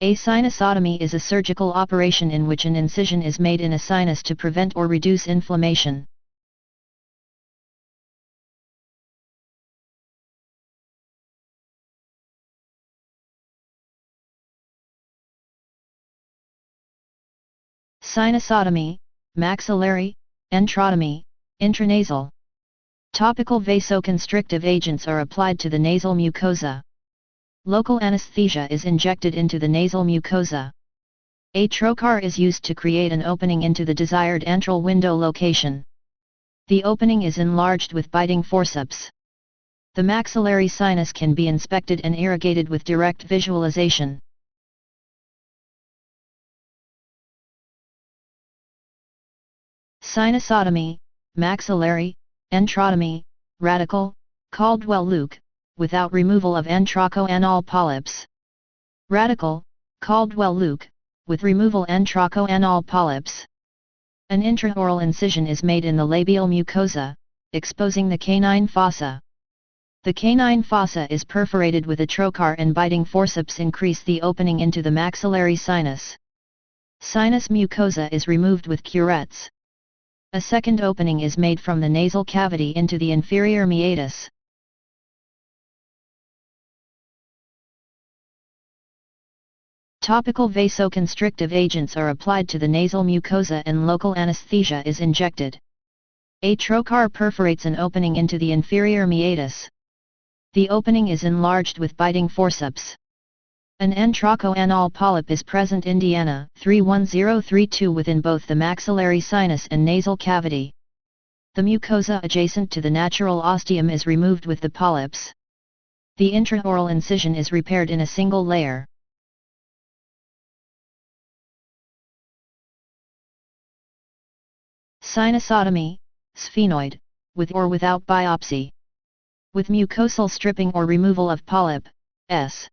A sinusotomy is a surgical operation in which an incision is made in a sinus to prevent or reduce inflammation. Sinusotomy, maxillary, antrotomy, intranasal. Topical vasoconstrictive agents are applied to the nasal mucosa. Local anesthesia is injected into the nasal mucosa. A trocar is used to create an opening into the desired antral window location. The opening is enlarged with biting forceps. The maxillary sinus can be inspected and irrigated with direct visualization. Sinusotomy, maxillary, antrotomy, radical, Caldwell-Luke, without removal of antrochoanal polyps. Radical, Caldwell-Luke, with removal antrochoanal polyps. An intraoral incision is made in the labial mucosa, exposing the canine fossa. The canine fossa is perforated with a trocar and biting forceps increase the opening into the maxillary sinus. Sinus mucosa is removed with curettes. A second opening is made from the nasal cavity into the inferior meatus. Topical vasoconstrictive agents are applied to the nasal mucosa and local anesthesia is injected. A trocar perforates an opening into the inferior meatus. The opening is enlarged with biting forceps. An antrochoanal polyp is present Indiana 31032 within both the maxillary sinus and nasal cavity. The mucosa adjacent to the natural ostium is removed with the polyps. The intraoral incision is repaired in a single layer. Sinusotomy, sphenoid, with or without biopsy. With mucosal stripping or removal of polyp, S.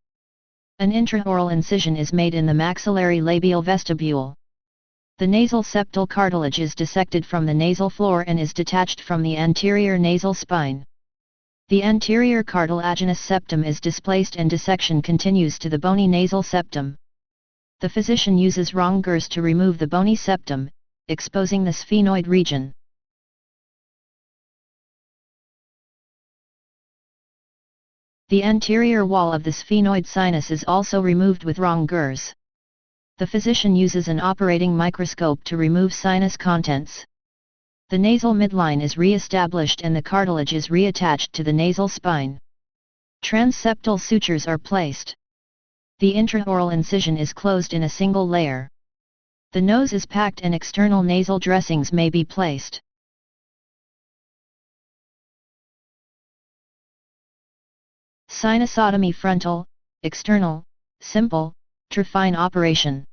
An intraoral incision is made in the maxillary labial vestibule. The nasal septal cartilage is dissected from the nasal floor and is detached from the anterior nasal spine. The anterior cartilaginous septum is displaced and dissection continues to the bony nasal septum. The physician uses rongers to remove the bony septum, exposing the sphenoid region. The anterior wall of the sphenoid sinus is also removed with rongers. The physician uses an operating microscope to remove sinus contents. The nasal midline is re-established and the cartilage is reattached to the nasal spine. Transseptal sutures are placed. The intraoral incision is closed in a single layer. The nose is packed and external nasal dressings may be placed. Sinusotomy frontal, external, simple, trephine operation.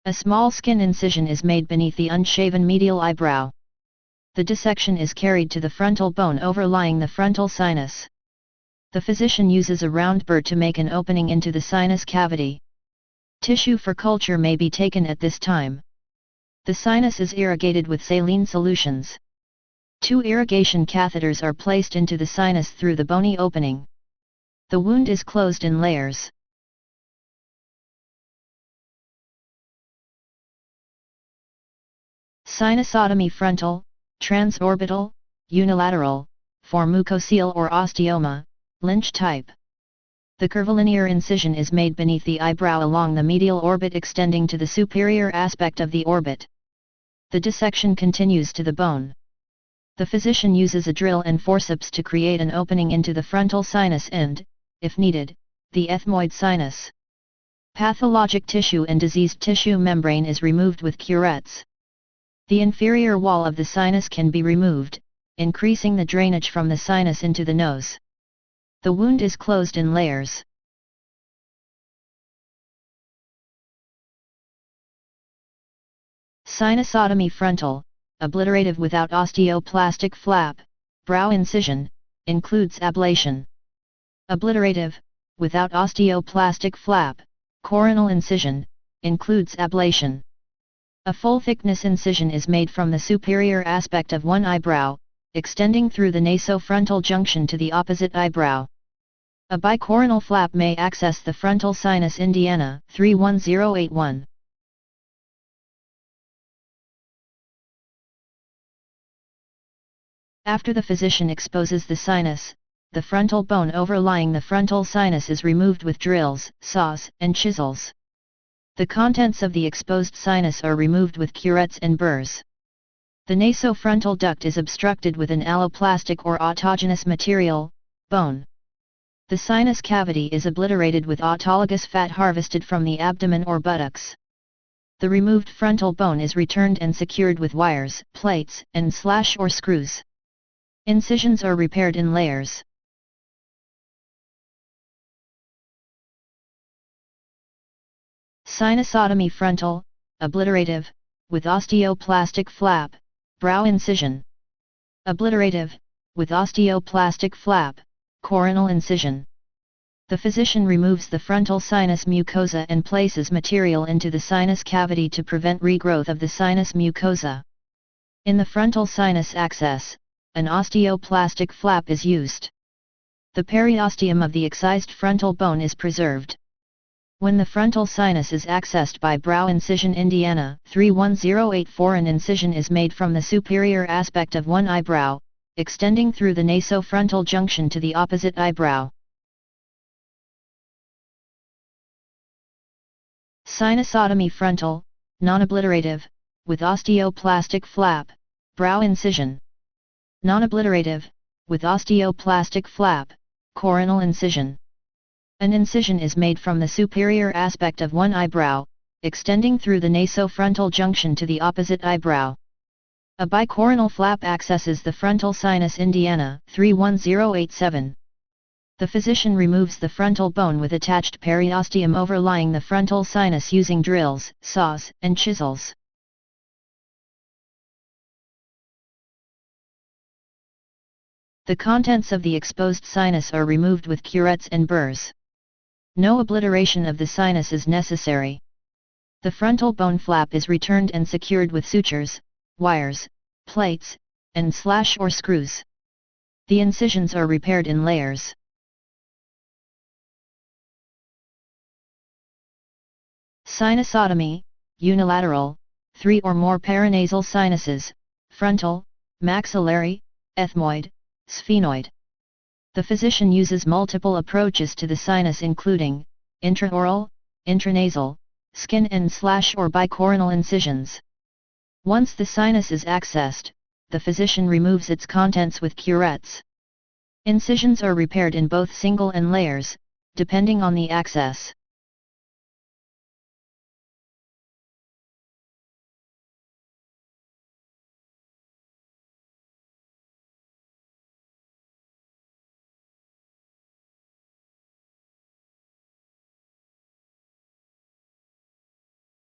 A small skin incision is made beneath the unshaven medial eyebrow. The dissection is carried to the frontal bone overlying the frontal sinus. The physician uses a round burr to make an opening into the sinus cavity. Tissue for culture may be taken at this time. The sinus is irrigated with saline solutions. 2 irrigation catheters are placed into the sinus through the bony opening. The wound is closed in layers. Sinusotomy frontal, transorbital, unilateral, for mucocele or osteoma, Lynch type. The curvilinear incision is made beneath the eyebrow along the medial orbit extending to the superior aspect of the orbit. The dissection continues to the bone. The physician uses a drill and forceps to create an opening into the frontal sinus and, if needed, the ethmoid sinus. Pathologic tissue and diseased tissue membrane is removed with curettes. The inferior wall of the sinus can be removed, increasing the drainage from the sinus into the nose. The wound is closed in layers. Sinusotomy frontal, obliterative without osteoplastic flap, brow incision, includes ablation. Obliterative, without osteoplastic flap, coronal incision, includes ablation. A full-thickness incision is made from the superior aspect of one eyebrow, extending through the nasofrontal junction to the opposite eyebrow. A bicoronal flap may access the frontal sinus indiana 31081. After the physician exposes the sinus, the frontal bone overlying the frontal sinus is removed with drills, saws, and chisels. The contents of the exposed sinus are removed with curettes and burrs. The nasofrontal duct is obstructed with an alloplastic or autogenous material, bone. The sinus cavity is obliterated with autologous fat harvested from the abdomen or buttocks. The removed frontal bone is returned and secured with wires, plates, and or screws. Incisions are repaired in layers. Sinusotomy frontal, obliterative, with osteoplastic flap, brow incision. Obliterative, with osteoplastic flap, coronal incision. The physician removes the frontal sinus mucosa and places material into the sinus cavity to prevent regrowth of the sinus mucosa. In the frontal sinus access, an osteoplastic flap is used. The periosteum of the excised frontal bone is preserved. When the frontal sinus is accessed by brow incision indiana 31084, an incision is made from the superior aspect of one eyebrow, extending through the nasofrontal junction to the opposite eyebrow. Sinusotomy frontal, non-obliterative, with osteoplastic flap, brow incision. Non-obliterative, with osteoplastic flap, coronal incision. An incision is made from the superior aspect of one eyebrow, extending through the nasofrontal junction to the opposite eyebrow. A bicoronal flap accesses the frontal sinus indiana 31087. The physician removes the frontal bone with attached periosteum overlying the frontal sinus using drills, saws, and chisels. The contents of the exposed sinus are removed with curettes and burrs. No obliteration of the sinus is necessary. The frontal bone flap is returned and secured with sutures, wires, plates, and or screws. The incisions are repaired in layers. Sinusotomy, unilateral, 3 or more paranasal sinuses, frontal, maxillary, ethmoid, sphenoid. The physician uses multiple approaches to the sinus including, intraoral, intranasal, skin and or bicoronal incisions. Once the sinus is accessed, the physician removes its contents with curettes. Incisions are repaired in both single and layers, depending on the access.